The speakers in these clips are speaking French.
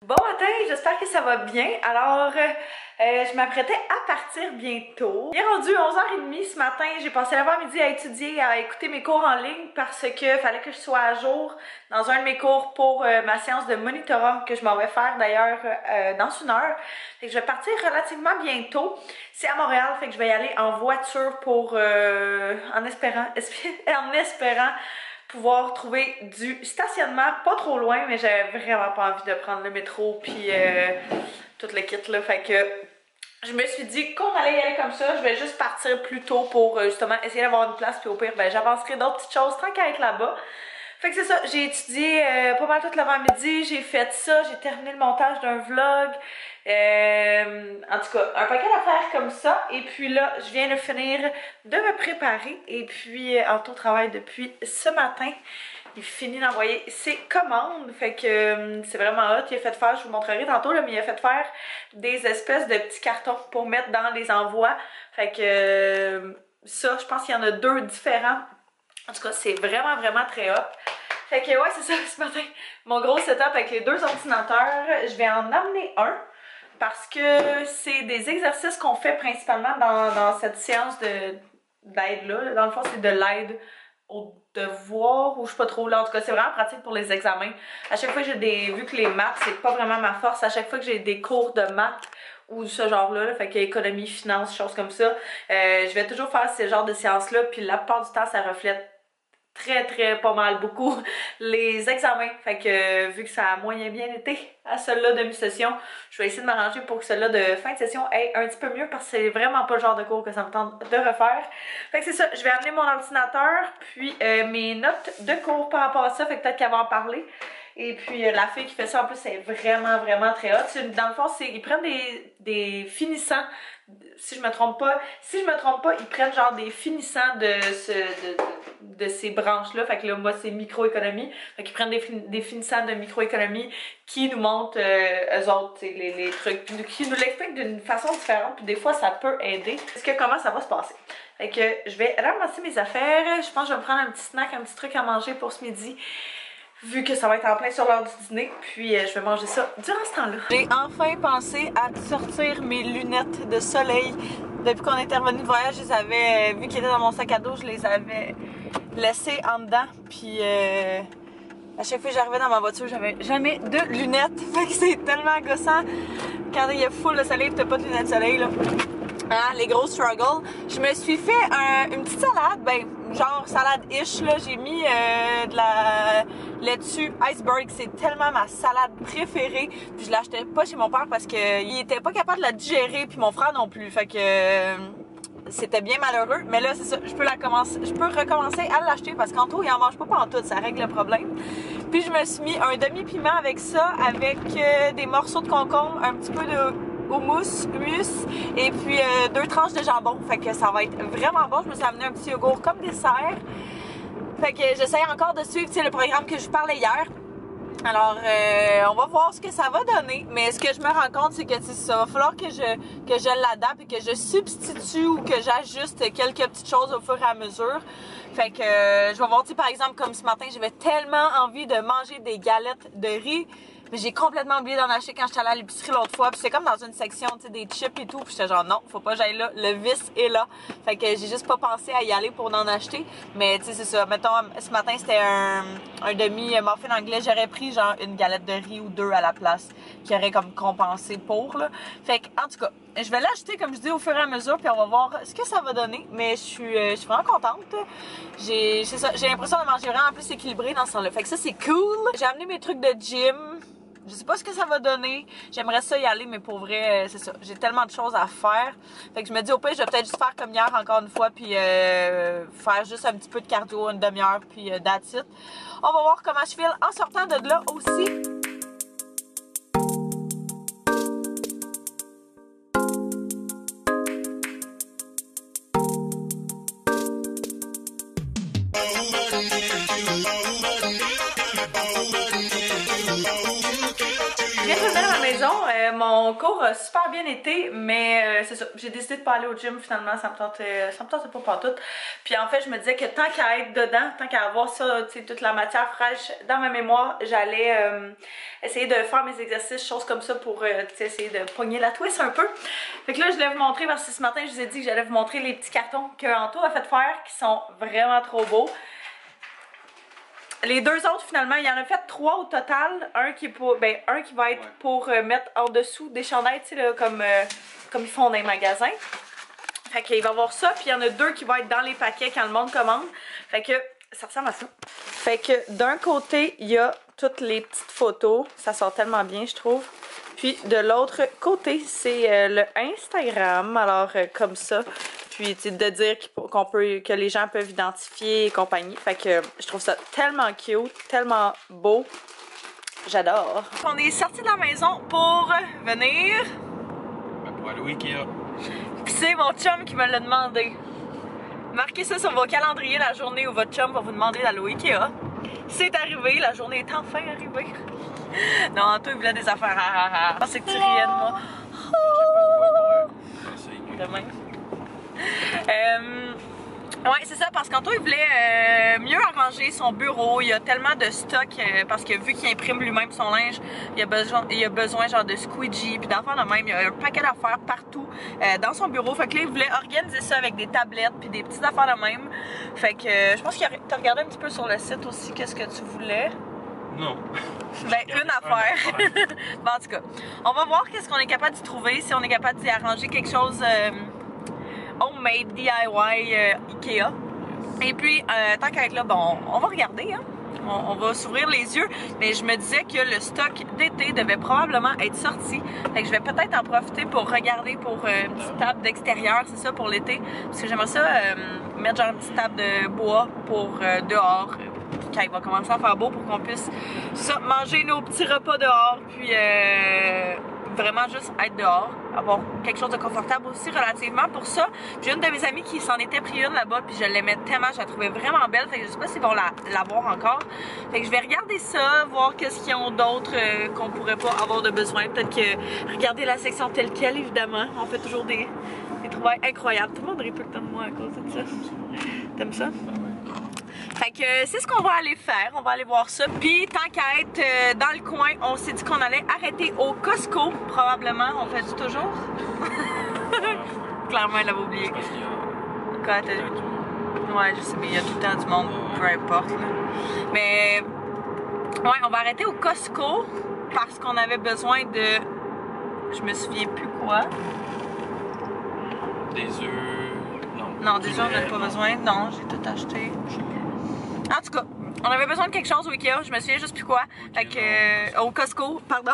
Bon matin, j'espère que ça va bien. Alors, je m'apprêtais à partir bientôt. Il est rendu 11h30 ce matin. J'ai passé l'avant-midi à étudier, à écouter mes cours en ligne parce que fallait que je sois à jour dans un de mes cours pour ma séance de monitorat que je m'en vais faire d'ailleurs dans une heure. Fait que je vais partir relativement bientôt. C'est à Montréal, fait que je vais y aller en voiture pour, en espérant pouvoir trouver du stationnement pas trop loin, mais j'avais vraiment pas envie de prendre le métro puis tout le kit là, fait que je me suis dit qu'on allait y aller comme ça. Je vais juste partir plus tôt pour justement essayer d'avoir une place, puis au pire ben j'avancerai d'autres petites choses tant qu'à être là-bas. Fait que c'est ça, j'ai étudié pas mal tout l'avant-midi, j'ai fait ça, j'ai terminé le montage d'un vlog, en tout cas, un paquet d'affaires comme ça, et puis là, je viens de finir de me préparer, et puis Anto travaille depuis ce matin, il finit d'envoyer ses commandes, fait que c'est vraiment hot, il a fait faire, je vous montrerai tantôt, là, mais il a fait faire des espèces de petits cartons pour mettre dans les envois, fait que ça, je pense qu'il y en a deux différents. En tout cas, c'est vraiment très hot. Fait que ouais, c'est ça ce matin. Mon gros setup avec les deux ordinateurs, je vais en amener un parce que c'est des exercices qu'on fait principalement dans cette séance d'aide-là. Dans le fond, c'est de l'aide au devoir ou je sais pas trop là. En tout cas, c'est vraiment pratique pour les examens. À chaque fois que j'ai vu que les maths, c'est pas vraiment ma force, à chaque fois que j'ai des cours de maths ou ce genre-là, fait que économie, finance, choses comme ça, je vais toujours faire ce genre de séances-là, puis la plupart du temps, ça reflète très pas mal beaucoup les examens, fait que vu que ça a moyen bien été à celle-là de mi-session, je vais essayer de m'arranger pour que celle-là de fin de session aille un petit peu mieux parce que c'est vraiment pas le genre de cours que ça me tente de refaire. Fait que c'est ça, je vais amener mon ordinateur puis mes notes de cours par rapport à ça, fait que peut-être qu'elle va en parler. Et puis la fille qui fait ça en plus c'est vraiment très hot. Dans le fond, ils prennent des finissants, si je me trompe pas, ils prennent genre des finissants de ces branches-là. Fait que là, moi, c'est microéconomie. Fait qu'ils prennent des finissants de microéconomie qui nous montrent, eux autres, les trucs, puis qui nous l'expliquent d'une façon différente. Puis des fois, ça peut aider. Est-ce que comment ça va se passer? Fait que je vais ramasser mes affaires. Je pense que je vais me prendre un petit snack, un petit truc à manger pour ce midi, vu que ça va être en plein sur l'heure du dîner, puis je vais manger ça durant ce temps-là. J'ai enfin pensé à sortir mes lunettes de soleil. Depuis qu'on est revenu de voyage, je les avais, vu qu'ils étaient dans mon sac à dos, je les avais laissées en dedans, puis à chaque fois que j'arrivais dans ma voiture, j'avais jamais de lunettes. Fait que c'est tellement gossant quand il y a full de soleil et t'as pas de lunettes de soleil, là. Hein, les gros struggles. Je me suis fait une petite salade, ben genre salade-ish, là. J'ai mis de la laitue iceberg, c'est tellement ma salade préférée. Puis je l'achetais pas chez mon père parce qu'il était pas capable de la digérer, puis mon frère non plus. Fait que c'était bien malheureux. Mais là, c'est ça, je peux recommencer à l'acheter parce qu'Anto, il en mange pas pantoute, ça règle le problème. Puis je me suis mis un demi-piment avec ça, avec des morceaux de concombre, un petit peu de hummus et puis 2 tranches de jambon. Fait que ça va être vraiment bon. Je me suis amené un petit yogourt comme dessert. Fait que j'essaie encore de suivre le programme que je vous parlais hier. Alors, on va voir ce que ça va donner. Mais ce que je me rends compte, c'est que ça va falloir que je l'adapte et que je substitue ou que j'ajuste quelques petites choses au fur et à mesure. Fait que je vais voir, par exemple, comme ce matin, j'avais tellement envie de manger des galettes de riz. Mais j'ai complètement oublié d'en acheter quand j'étais allée à l'épicerie l'autre fois. Puis c'est comme dans une section, des chips et tout. Puis j'étais genre non, faut pas que j'aille là. Le vice est là. Fait que j'ai juste pas pensé à y aller pour en acheter. Mais tu sais, c'est ça. Mettons, ce matin, c'était un demi-muffin anglais. J'aurais pris genre une galette de riz ou 2 à la place qui aurait comme compensé pour, là. Fait que, en tout cas, je vais l'acheter, comme je dis, au fur et à mesure. Puis on va voir ce que ça va donner. Mais je suis vraiment contente. J'ai l'impression de manger vraiment plus équilibré dans ce temps-là. Fait que ça, c'est cool. J'ai amené mes trucs de gym. Je sais pas ce que ça va donner. J'aimerais ça y aller, mais pour vrai, c'est ça. J'ai tellement de choses à faire. Fait que je me dis, au pire, je vais peut-être juste faire comme hier encore une fois, puis faire juste un petit peu de cardio, une demi-heure, puis that's it. On va voir comment je file en sortant de là aussi. revenu à la maison. Mon cours a super bien été, mais c'est ça. J'ai décidé de pas aller au gym finalement. Ça me tentait pas partout. Puis en fait, je me disais que tant qu'à être dedans, tant qu'à avoir ça, tu sais, toute la matière fraîche dans ma mémoire, j'allais essayer de faire mes exercices, choses comme ça pour essayer de pogner la twist un peu. Fait que là, je voulais vous montrer parce que ce matin, je vous ai dit que j'allais vous montrer les petits cartons que Anto a fait faire qui sont vraiment trop beaux. Les deux autres, finalement, il y en a fait 3 au total. Un qui va être pour mettre en dessous des chandails, tu sais, là, comme ils font dans les magasins. Fait qu'il va y avoir ça, puis il y en a 2 qui vont être dans les paquets quand le monde commande. Fait que ça ressemble à ça. Fait que d'un côté, il y a toutes les petites photos. Ça sort tellement bien, je trouve. Puis de l'autre côté, c'est le Instagram. Alors, comme ça. Puis de dire que les gens peuvent identifier et compagnie. Fait que je trouve ça tellement cute, tellement beau. J'adore. On est sorti de la maison pour venir... Pour aller au Ikea. Puis c'est mon chum qui me l'a demandé. Marquez ça sur vos calendriers la journée où votre chum va vous demander d'aller au Ikea. C'est arrivé, la journée est enfin arrivée. Non, toi il voulait des affaires. Je pensais que tu riais de moi. Demain. Ouais, c'est ça, parce qu'Anto il voulait mieux arranger son bureau. Il y a tellement de stock parce que vu qu'il imprime lui-même son linge, il a besoin genre de squeegee puis d'affaires de même. Il y a un paquet d'affaires partout dans son bureau. Fait que là, il voulait organiser ça avec des tablettes puis des petites affaires de même. Fait que je pense que t'as regardé un petit peu sur le site aussi qu'est-ce que tu voulais. Non. Ben, une affaire. Bon, en tout cas, on va voir qu'est-ce qu'on est capable d'y trouver, si on est capable d'y arranger quelque chose homemade, DIY, Ikea. Et puis, tant qu'à être là, bon, on va regarder, hein. On va s'ouvrir les yeux, mais je me disais que le stock d'été devait probablement être sorti. Fait que je vais peut-être en profiter pour regarder pour une petite table d'extérieur, c'est ça, pour l'été. Parce que j'aimerais ça mettre genre une petite table de bois pour dehors. Quand il va commencer à faire beau pour qu'on puisse ça, manger nos petits repas dehors, puis vraiment juste être dehors, avoir quelque chose de confortable aussi relativement. Pour ça, j'ai une de mes amies qui s'en était pris une là-bas, puis je l'aimais tellement, je la trouvais vraiment belle, fait que je sais pas s'ils vont l'avoir encore. Fait que je vais regarder ça, voir qu'est-ce qu'ils ont d'autre qu'on pourrait pas avoir de besoin. Peut-être que regarder la section telle quelle, évidemment. On fait toujours des trouvailles incroyables. Tout le monde rit tout le temps de moi à cause de ça. T'aimes ça? Fait que c'est ce qu'on va aller faire, on va aller voir ça. Puis tant qu'à être dans le coin, on s'est dit qu'on allait arrêter au Costco, probablement. On fait du toujours? Clairement, elle avait oublié. Quoi, ouais, je sais, mais il y a tout le temps du monde, peu importe. Là. Mais ouais, on va arrêter au Costco parce qu'on avait besoin de... Je me souviens plus quoi. Des œufs... Non, des œufs, on n'avait pas besoin. Non, j'ai tout acheté. En tout cas, on avait besoin de quelque chose au Ikea, je me souviens juste plus quoi. Fait que, au Costco, pardon.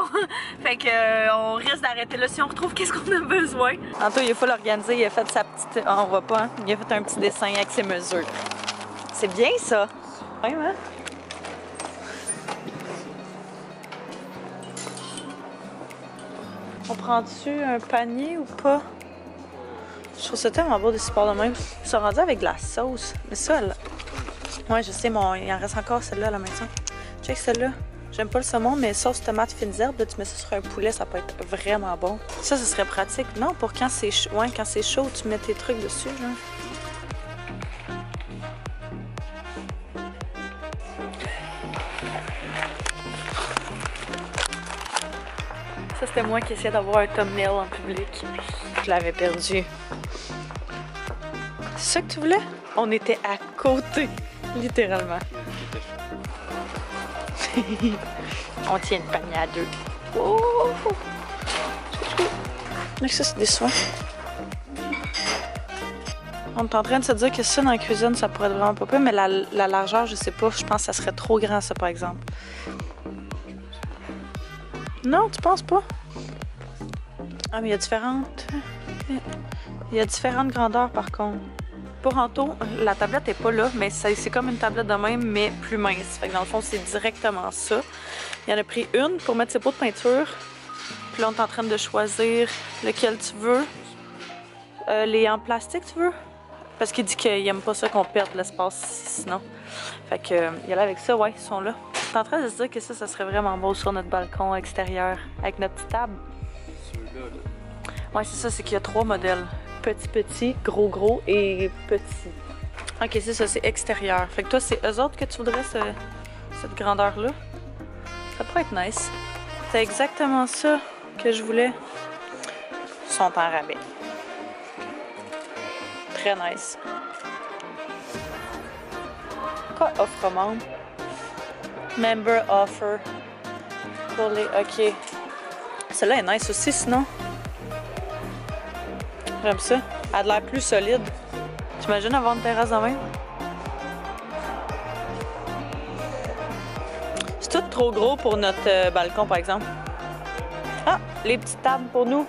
Fait que, on risque d'arrêter là si on retrouve qu'est-ce qu'on a besoin. Anto, il faut l'organiser, il a fait sa petite... Oh, on voit pas, hein? Il a fait un petit dessin avec ses mesures. C'est bien ça. Ouais, hein? On prend-tu un panier ou pas? Je trouve ça tellement beau de supports de même. Ils sont rendus avec de la sauce. Mais ça, là... Ouais, je sais, il en reste encore celle-là à la maison. Check celle-là. J'aime pas le saumon, mais sauce tomate fines herbes, là, tu mets ça sur un poulet, ça peut être vraiment bon. Ça, ce serait pratique. Non, pour quand c'est chaud, ouais, quand c'est chaud, tu mets tes trucs dessus, genre. Ça, c'était moi qui essayais d'avoir un thumbnail en public. Je l'avais perdu. C'est ça que tu voulais? On était à côté, littéralement. On tient le panier à deux. Oh! Mais ça, c'est des soins. On est en train de se dire que ça, dans la cuisine, ça pourrait être vraiment pas pire, mais la largeur, je sais pas. Je pense que ça serait trop grand, ça, par exemple. Non, tu penses pas? Ah, mais il y a différentes... Il y a différentes grandeurs, par contre. Pour Anto, la tablette est pas là, mais c'est comme une tablette de même, mais plus mince. Fait que dans le fond, c'est directement ça. Il en a pris une pour mettre ses pots de peinture. Puis là, on est en train de choisir lequel tu veux. Les en plastique, tu veux? Parce qu'il dit qu'il aime pas ça qu'on perde l'espace sinon. Fait que, il y a là avec ça, ouais, ils sont là. est en train de se dire que ça serait vraiment beau sur notre balcon extérieur, avec notre petite table. Ceux-là, là. Ouais, c'est ça, c'est qu'il y a 3 modèles. Petit, gros et petit. Ok, c'est ça, c'est extérieur. Fait que toi, c'est eux autres que tu voudrais, cette grandeur-là? Ça pourrait être nice. C'est exactement ça que je voulais. Ils sont en rabais. Très nice. Quoi, offre membre? Member offer. Pour les... Ok. Celle-là est nice aussi, sinon. J'aime ça. Elle a l'air plus solide. T'imagines avoir une terrasse en même? C'est tout trop gros pour notre balcon, par exemple. Ah, les petites tables pour nous.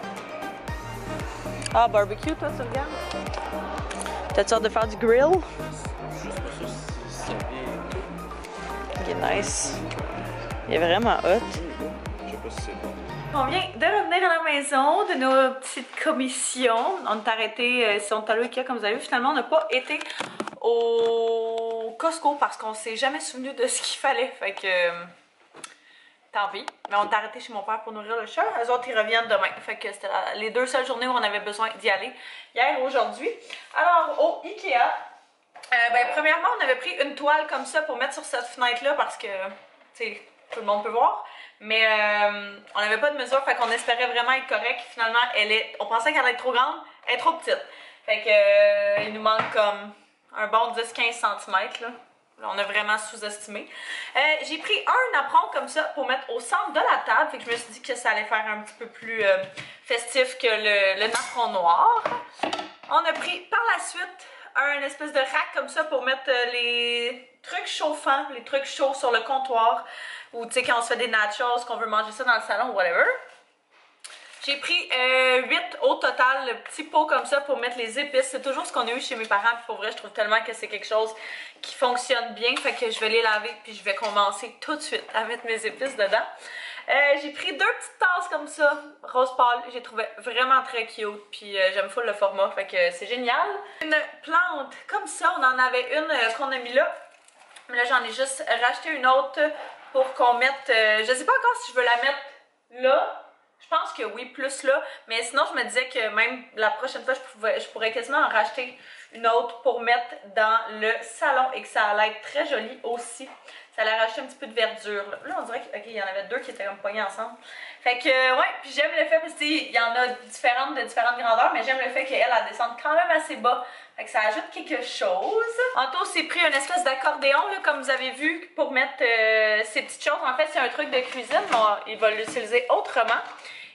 Ah, barbecue, toi, tu regardes? T'as-tu hâte de faire du grill? Juste pas sûr si ça vient. Il est nice. Il est vraiment hot. Je sais pas si c'est bon. On vient de revenir à la maison de nos petites commissions. On est arrêté, si on est allé au Ikea, comme vous avez vu, finalement, on n'a pas été au Costco parce qu'on s'est jamais souvenu de ce qu'il fallait. Fait que, tant pis. Mais on est arrêté chez mon père pour nourrir le chat. Eux autres, ils reviennent demain. Fait que c'était les 2 seules journées où on avait besoin d'y aller. Hier et aujourd'hui. Alors, au Ikea, premièrement, on avait pris une toile comme ça pour mettre sur cette fenêtre-là parce que, tu sais, tout le monde peut voir. Mais on n'avait pas de mesure, fait qu'on espérait vraiment être correct. Finalement, on pensait qu'elle allait être trop grande, elle est trop petite. Fait que il nous manque comme un bon 10-15 cm là. On a vraiment sous-estimé. J'ai pris un napperon comme ça pour mettre au centre de la table. Fait que je me suis dit que ça allait faire un petit peu plus festif que le napperon noir. On a pris par la suite un espèce de rack comme ça pour mettre les trucs chauffants, les trucs chauds sur le comptoir. Ou tu sais, quand on se fait des nachos, qu'on veut manger ça dans le salon, whatever. J'ai pris 8 au total, le petit pot comme ça pour mettre les épices. C'est toujours ce qu'on a eu chez mes parents. Puis pour vrai, je trouve tellement que c'est quelque chose qui fonctionne bien. Fait que je vais les laver puis je vais commencer tout de suite à mettre mes épices dedans. J'ai pris 2 petites tasses comme ça, rose pâle. J'ai trouvé vraiment très cute. Puis j'aime full le format, fait que c'est génial. Une plante comme ça, on en avait une qu'on a mis là. Mais là, j'en ai juste racheté une autre pour qu'on mette... je sais pas encore si je veux la mettre là. Je pense que oui, plus là. Mais sinon, je me disais que même la prochaine fois, je pourrais quasiment en racheter une autre pour mettre dans le salon et que ça allait être très joli aussi. Ça allait rajouter un petit peu de verdure. Là, on dirait qu'il y en avait 2 qui étaient comme pognés ensemble. Fait que, ouais, puis j'aime le fait, parce qu'il y en a différentes de différentes grandeurs, mais j'aime le fait qu'elle descende quand même assez bas. Fait que ça ajoute quelque chose. Anto s'est pris une espèce d'accordéon, comme vous avez vu, pour mettre ces petites choses. En fait, c'est un truc de cuisine, mais il va l'utiliser autrement.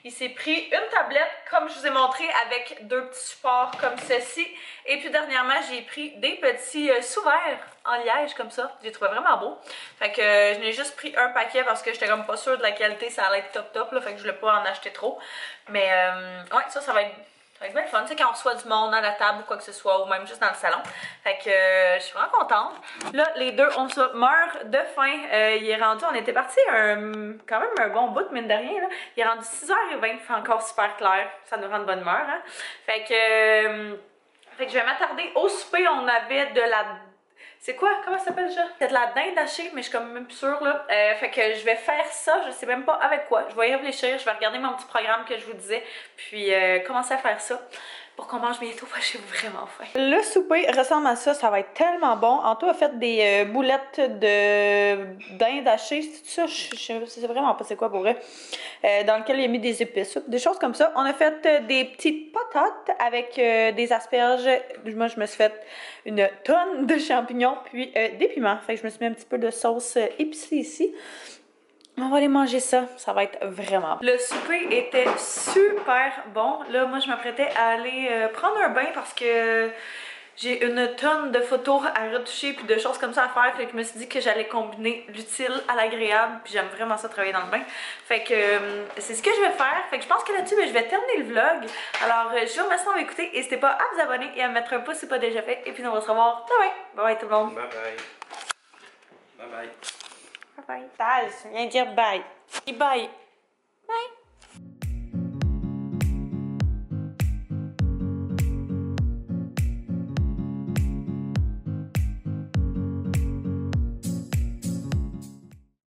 Il s'est pris une tablette, comme je vous ai montré, avec 2 petits supports comme ceci. Et puis dernièrement, j'ai pris des petits sous-verres en liège comme ça. J'ai trouvé vraiment beau. Fait que je n'ai juste pris un paquet parce que j'étais comme pas sûre de la qualité, ça allait être top là. Fait que je voulais pas en acheter trop. Mais ouais, ça va être... Ça va être bien fun, tu sais, quand on reçoit du monde à la table ou quoi que ce soit, ou même juste dans le salon. Fait que je suis vraiment contente. Là, les deux, on se meurt de faim. Il est rendu, on était parti quand même un bon bout, mine de rien. Là. Il est rendu 6h20, il fait encore super clair. Ça nous rend de bonne humeur. Hein? Fait que je vais m'attarder au souper. On avait de la... C'est quoi? Comment ça s'appelle déjà? C'est de la dinde hachée, mais je suis comme même plus sûre là. Fait que je vais faire ça, je sais même pas avec quoi. Je vais y réfléchir, je vais regarder mon petit programme que je vous disais, puis commencer à faire ça pour qu'on mange bientôt, parce que j'ai vraiment faim. Le souper ressemble à ça, ça va être tellement bon. Anto a fait des boulettes de dinde hachée, c'est ça? Je sais vraiment pas c'est quoi pour vrai. Dans lequel il a mis des épices, des choses comme ça. On a fait des petites patates avec des asperges. Moi, je me suis fait une tonne de champignons, puis des piments. Fait que je me suis mis un petit peu de sauce épicée ici. On va aller manger ça, ça va être vraiment bon. Le souper était super bon. Là, moi, je m'apprêtais à aller prendre un bain parce que j'ai une tonne de photos à retoucher puis de choses comme ça à faire. Fait que je me suis dit que j'allais combiner l'utile à l'agréable. Puis j'aime vraiment ça travailler dans le bain. Fait que c'est ce que je vais faire. Fait que je pense que là-dessus, je vais terminer le vlog. Alors, je vous remercie d'avoir écouté. N'hésitez pas à vous abonner et à mettre un pouce si ce n'est pas déjà fait. Et puis, on va se revoir demain. Bye bye tout le monde. Bye bye. Bye bye. Bye bye. Taz, viens dire bye. Dis bye.